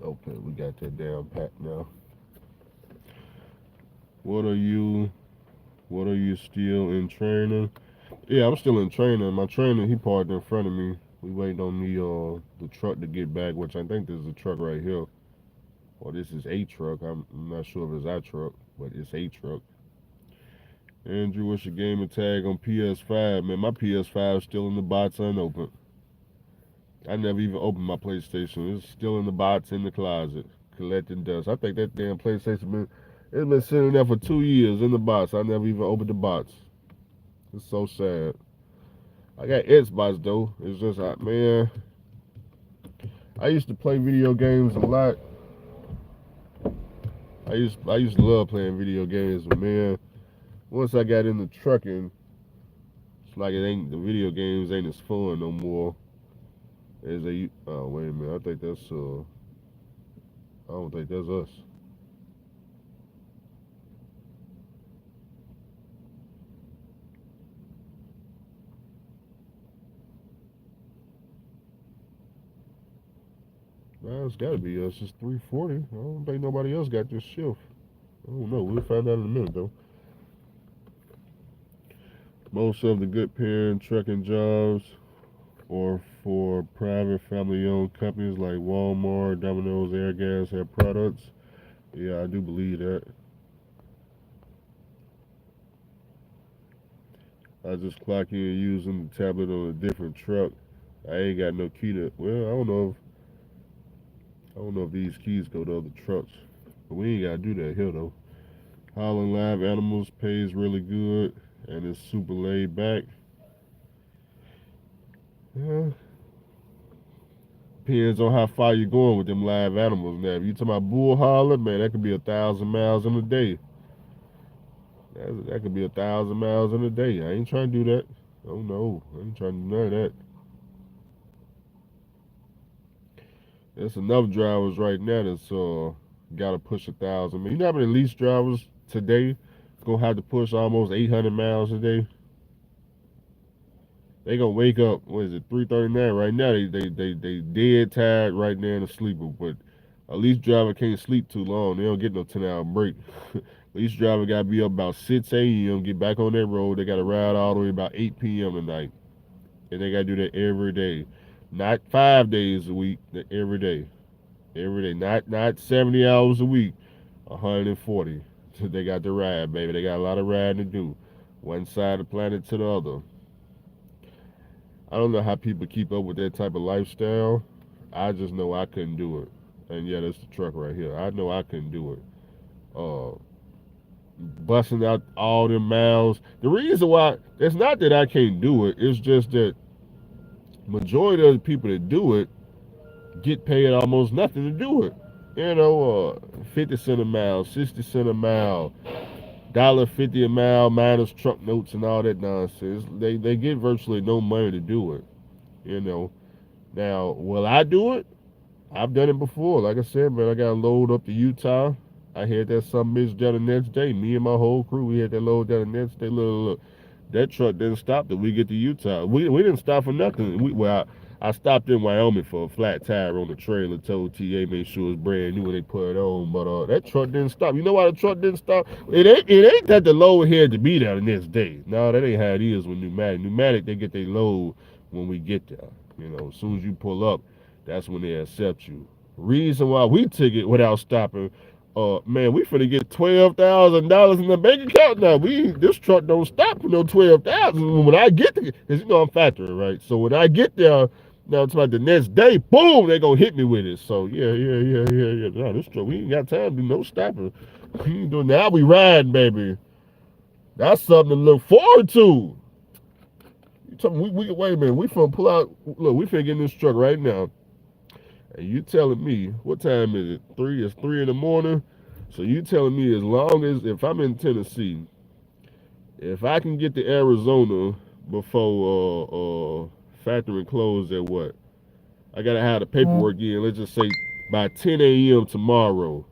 Okay, we got that down pat now. What are you? What are you still in training? Yeah, I'm still in training. My trainer, he parked in front of me. We waiting on the truck to get back, which I think this is a truck right here. Or this is a truck. I'm not sure if it's our truck, but it's a truck. Andrew, what's your gaming tag on PS5? Man, my PS5 is still in the box unopened. I never even opened my PlayStation. It's still in the box in the closet, collecting dust. I think that damn PlayStation it's been sitting there for 2 years in the box. I never even opened the box. It's so sad. I got Xbox though. It's just man, I used to play video games a lot. I used to love playing video games, but man, once I got into trucking, it's like it ain't the video games ain't as fun no more. As a oh wait a minute, I think that's I don't think that's us. Nah, it's gotta be us. It's 3:40. I don't think nobody else got this shift. I don't know. We'll find out in a minute though. Most of the good paying trucking jobs or for private family owned companies like Walmart, Domino's, Airgas have products. Yeah, I do believe that. I just clock in using the tablet on a different truck. I ain't got no key to. Well, I don't know if these keys go to other trucks, but we ain't gotta do that here though. Hauling live animals pays really good and it's super laid back. Yeah, depends on how far you're going with them live animals. Now, if you talking about bull hauling, man, that could be 1,000 miles in a day. That could be 1,000 miles in a day. I ain't trying to do that. Oh no, I ain't trying to do none of that. There's enough drivers right now that's got to push 1,000. You know how many lease drivers today gonna have to push almost 800 miles a day? They gonna wake up. What is it? 3:39 right now. They dead tired right now in the sleeper. But a lease driver can't sleep too long. They don't get no 10-hour break. Lease driver gotta be up about 6 a.m. Get back on that road. They gotta ride all the way about 8 p.m. tonight, and they gotta do that every day, not 5 days a week. Every day, every day. Not 70 hours a week. 140. They got to ride, baby. They got a lot of riding to do. One side of the planet to the other. I don't know how people keep up with that type of lifestyle. I just know I couldn't do it. And yeah, that's the truck right here. I know I couldn't do it. Uh, Busting out all them miles. The reason why it's not that I can't do it. It's just that majority of the people that do it get paid almost nothing to do it. 50 cent a mile, 60 cent a mile, $1.50 a mile minus truck notes and all that nonsense. They get virtually no money to do it. You know. Now, will I do it? I've done it before. Like I said, man, I got load up to Utah. I had that some bitch down the next day. Me and my whole crew, we had that load down the next day. Look. That truck didn't stop till we get to Utah. We didn't stop for nothing. I stopped in Wyoming for a flat tire on the trailer. Told TA make sure it's brand new when they put it on. But that truck didn't stop. You know why the truck didn't stop? It ain't that the load had to be there the next day. No, that ain't how it is with pneumatic. Pneumatic, they get their load when we get there. As soon as you pull up, that's when they accept you. Reason why we took it without stopping, man, we finna get $12,000 in the bank account now. This truck don't stop for no 12,000. When I get there, cause I'm factory, right? So when I get there, now it's like the next day, boom, they gonna hit me with it. So yeah. No, this truck, we ain't got time to do no stopping. We ain't doing now. We riding, baby. That's something to look forward to. We wait a minute. We finna pull out. Look, we finna get in this truck right now. And you telling me what time is it? It's 3 in the morning. So you telling me as long as if I'm in Tennessee, if I can get to Arizona before factory close at what? I gotta have the paperwork in. Let's just say by 10 a.m. tomorrow.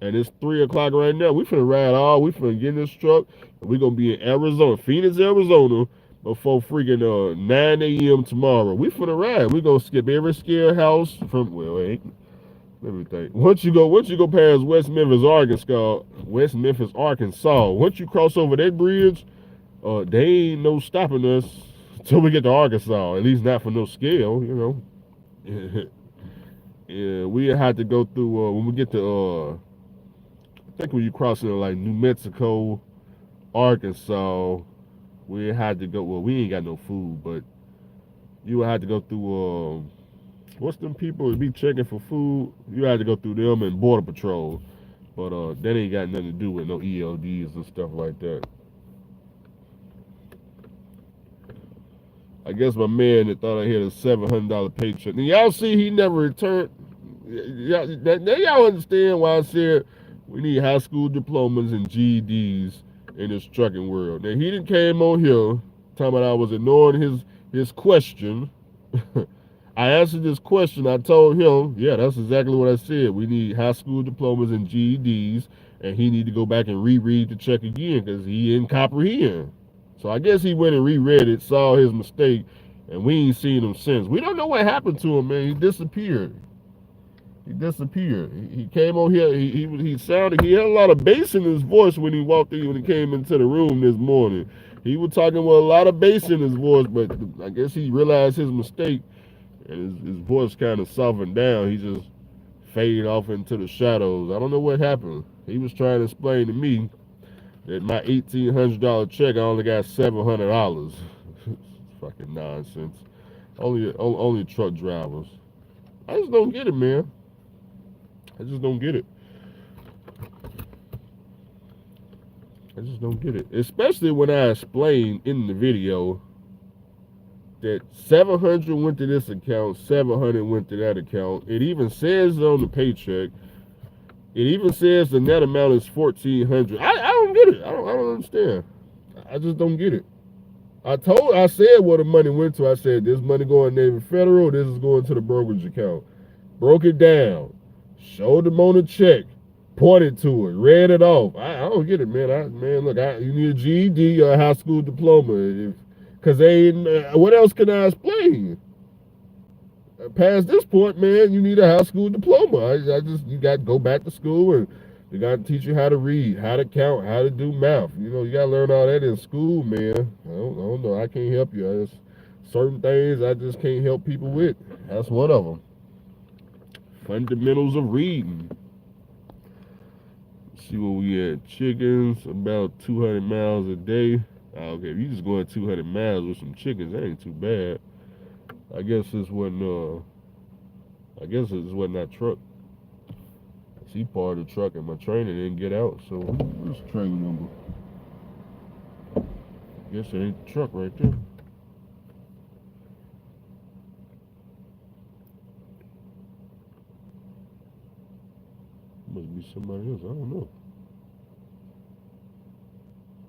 And it's 3 o'clock right now. We finna ride all. We finna get in this truck. And we gonna be in Arizona, Phoenix, Arizona, before freaking 9 a.m. tomorrow. We finna ride. We gonna skip every scare house from let me think. Once you go past West Memphis, Arkansas. Once you cross over that bridge, they ain't no stopping us till we get to Arkansas. At least not for no scale. Yeah, we had to go through when we get to I think when you cross into like New Mexico, Arkansas, we had to go. Well, we ain't got no food, but you would have to go through. What's them people that be checking for food? You had to go through them and Border Patrol, but that ain't got nothing to do with no ELDs and stuff like that. I guess my man that thought I had a $700 paycheck. And y'all see he never returned. Now y'all understand why I said we need high school diplomas and GEDs in this trucking world. Now he didn't came on here talking about I was ignoring his question. I answered this question. I told him, yeah, that's exactly what I said. We need high school diplomas and GEDs, and he need to go back and reread the check again because he didn't comprehend. So I guess he went and reread it, saw his mistake, and we ain't seen him since. We don't know what happened to him, man. He disappeared. He came on here. He had a lot of bass in his voice when he came into the room this morning. He was talking with a lot of bass in his voice, but I guess he realized his mistake, and his voice kind of softened down. He just faded off into the shadows. I don't know what happened. He was trying to explain to me that my $1,800 check, I only got $700. Fucking nonsense. Only truck drivers. I just don't get it, man. I just don't get it. I just don't get it. Especially when I explain in the video that 700 went to this account, 700 went to that account. It even says on the paycheck. It even says the net amount is 1,400. I don't get it. I don't understand. I just don't get it. I said where the money went to. I said this money going to Navy Federal. This is going to the brokerage account. Broke it down. Showed them on the check. Pointed to it. Read it off. I don't get it, man. Look, you need a GED or a high school diploma. Because what else can I explain? Past this point, man, you need a high school diploma. You got to go back to school and they got to teach you how to read, how to count, how to do math. You got to learn all that in school, man. I don't know. I can't help you. Certain things I just can't help people with. That's one of them. Fundamentals of reading. Let's see what we had. Chickens, about 200 miles a day. Okay, if you just going 200 miles with some chickens, that ain't too bad. I guess this wasn't that truck. I see part of the truck and my trainer didn't get out, so what's the train number? I guess it ain't the truck right there. Must be somebody else, I don't know.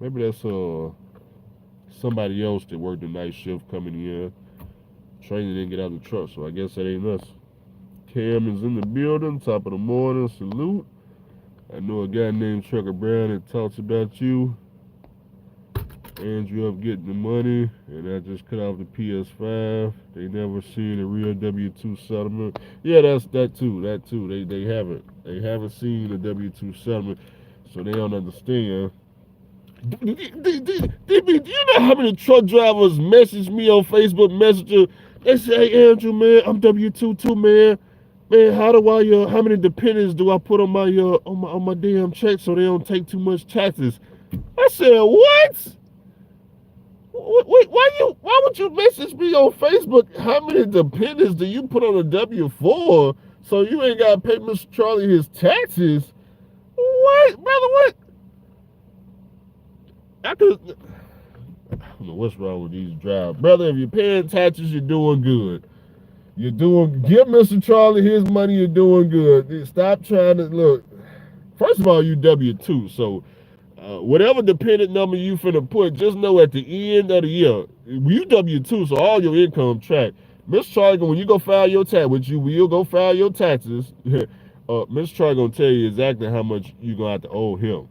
Maybe that's somebody else that worked the night shift coming in. Trainer didn't get out of the truck, so I guess that ain't us. Cam is in the building, top of the morning, salute. I know a guy named Trucker Brown that talks about you. Andrew up getting the money, and I just cut off the PS5. They never seen a real W-2 settlement. Yeah, that's that too. They haven't seen a W-2 settlement, so they don't understand. DB, do you know how many truck drivers message me on Facebook Messenger? They say, hey, Andrew, man, I'm W-2 too, man. Man, how many dependents do I put on my damn check so they don't take too much taxes? I said, what? Wait, why would you message me on Facebook? How many dependents do you put on a W-4 so you ain't got to pay Mr. Charlie his taxes? What, brother, what? I don't know what's wrong with these drivers. Brother, if you're paying taxes, you're doing good. Give Mr. Charlie his money, you're doing good. Stop trying to, look, first of all, you W-2, so whatever dependent number you finna put, just know at the end of the year, you W-2, so all your income track. Mr. Charlie, when you go file your tax, which you will go file your taxes, Mr. Charlie gonna tell you exactly how much you gonna have to owe him.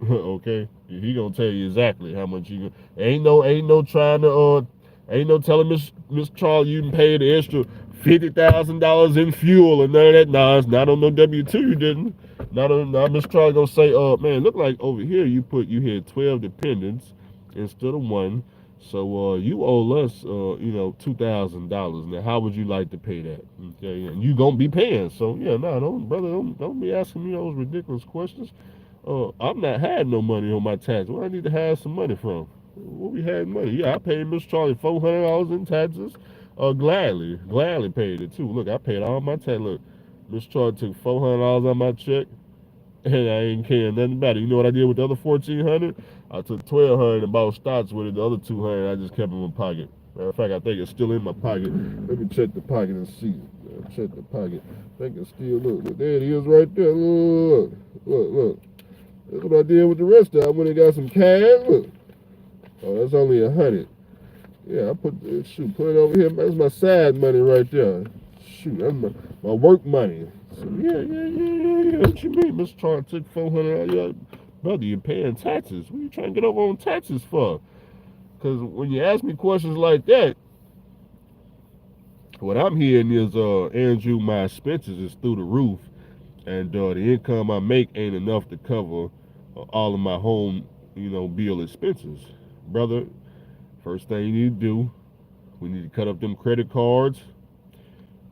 Okay, he gonna tell you exactly how much you. Ain't no telling Miss Charlie you can pay the extra $50,000 in fuel and none of that. Nah, it's not on no W-2. You didn't. Not Miss Charlie gonna say, man, look like over here you had 12 dependents instead of one. So you owe us $2,000. Now how would you like to pay that? Okay, and you gonna be paying. So yeah, don't be asking me those ridiculous questions. I'm not had no money on my tax. Where I need to have some money from? Where we had money? Yeah, I paid Miss Charlie $400 in taxes. Gladly paid it too. Look, I paid all my tax. Look, Miss Charlie took $400 on my check, and I ain't caring nothing about it. You know what I did with the other $1,400? I took $1,200 and bought stocks with it. The other $200 I just kept in my pocket. Matter of fact, I think it's still in my pocket. Let me check the pocket and see. Check the pocket. I think it's still look. There it is right there. Look. That's what I did with the rest of it. I went and got some cash. Look. Oh, that's only 100. Yeah, I put it over here. That's my side money right there. Shoot, that's my work money. So yeah. What you mean? Mr. Charlie took $400. Yeah, brother, you're paying taxes. What are you trying to get over on taxes for? Because when you ask me questions like that, what I'm hearing is, Andrew, my expenses is through the roof, and the income I make ain't enough to cover all of my home, bill expenses. brother, first thing you need to do, we need to cut up them credit cards,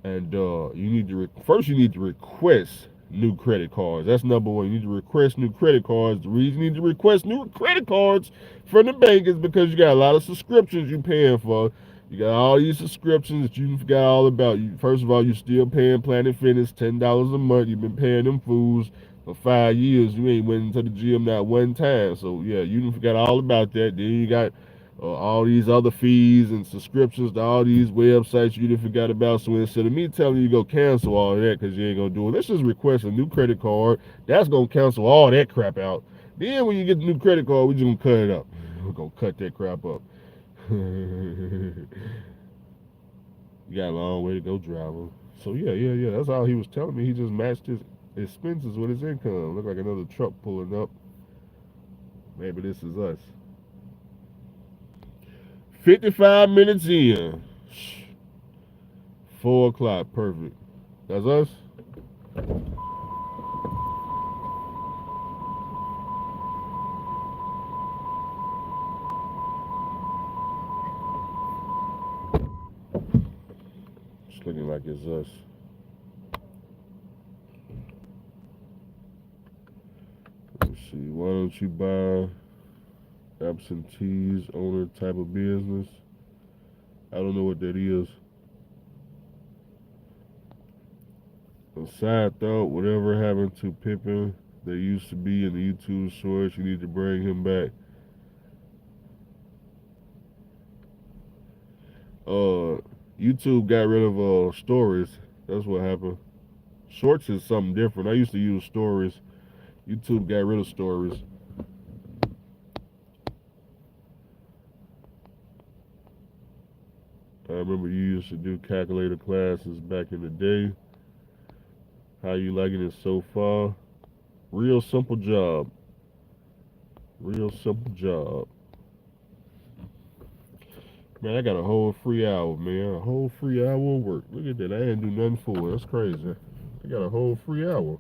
and you need to first you need to request new credit cards. That's number one. You need to request new credit cards. The reason you need to request new credit cards from the bank is because you got a lot of subscriptions you're paying for. You got all these subscriptions that you forgot all about. First of all, you're still paying Planet Fitness $10 a month. You've been paying them fools for 5 years. You ain't went to the gym not one time. So yeah, you forgot all about that. Then you got all these other fees and subscriptions to all these websites you didn't forgot about. So instead of me telling you to go cancel all of that because you ain't gonna do it, let's just request a new credit card. That's gonna cancel all that crap out. Then when you get the new credit card, we're just gonna cut it up. We're gonna cut that crap up. You got a long way to go, driver. So yeah. That's all he was telling me. He just matched his expenses with his income. Look like another truck pulling up. Maybe this is us. 55 minutes in. 4 o'clock, perfect. That's us? It's looking like it's us. Let's see. Why don't you buy absentees owner type of business? I don't know what that is. A side thought, whatever happened to Pippin that used to be in the YouTube shorts, you need to bring him back. YouTube got rid of stories. That's what happened. Shorts is something different. I used to use stories. YouTube got rid of stories. I remember you used to do calculator classes back in the day. How you liking it so far? Real simple job. Real simple job. Man, I got a whole free hour, man. A whole free hour of work. Look at that. I didn't do nothing for it. That's crazy. I got a whole free hour.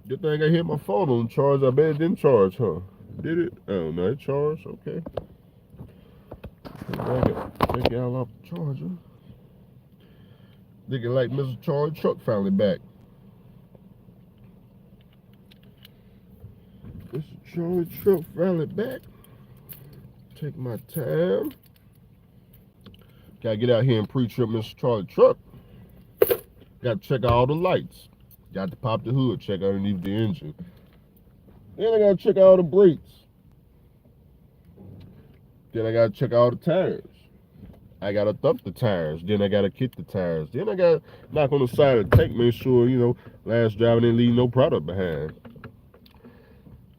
Good thing I hit my phone on charge. I bet it didn't charge, huh? Did it? Oh, no, it charged. Okay. Take y'all off the charger. Looking like Mr. Charlie Truck finally back. Mr. Charlie Truck finally back. Take my time. Gotta get out here and pre-trip Mr. Charlie Truck. Gotta check out all the lights. Got to pop the hood, check underneath the engine. Then I gotta check out all the brakes. Then I gotta check out all the tires. I gotta thump the tires. Then I gotta kick the tires. Then I gotta knock on the side of the tank, make sure, last driver didn't leave no product behind.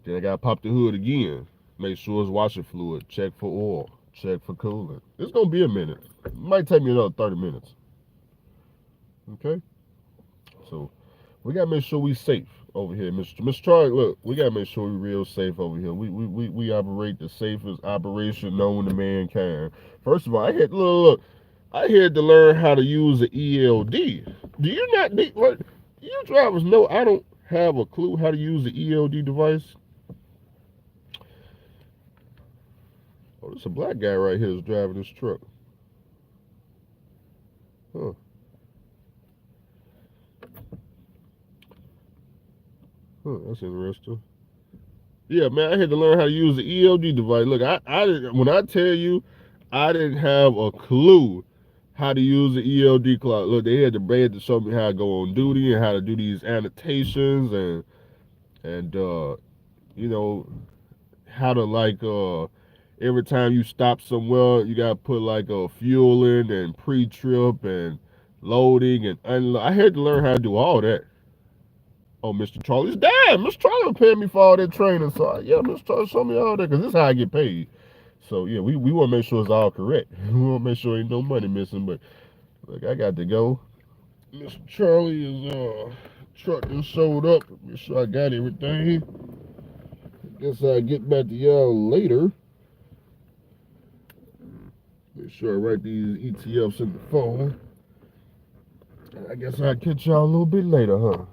Then I gotta pop the hood again. Make sure it's washer fluid. Check for oil. Check for coolant. It's gonna be a minute. It might take me another 30 minutes. Okay? So we gotta make sure we safe over here, Mr. Charlie. Look, we gotta make sure we real safe over here. We operate the safest operation known to mankind. First of all, I had to learn how to use the ELD. Do you not need what you drivers know? I don't have a clue how to use the ELD device. Oh, there's a black guy right here that's driving this truck. Huh. That's interesting. Yeah, man, I had to learn how to use the ELD device. Look, when I tell you, I didn't have a clue how to use the ELD clock. Look, they had to show me how to go on duty and how to do these annotations and how to every time you stop somewhere, you gotta put like a fuel in and pre-trip and loading and unload. I had to learn how to do all that. Oh, Mr. Charlie's dad. Mr. Charlie was paying me for all that training. So, yeah, Mr. Charlie, show me all that because this is how I get paid. So, yeah, we want to make sure it's all correct. We want to make sure ain't no money missing. But, look, I got to go. Mr. Charlie is, truck just showed up. Make sure I got everything. I guess I'll get back to y'all later. Make sure I write these ETFs in the phone. I guess I'll catch y'all a little bit later, huh?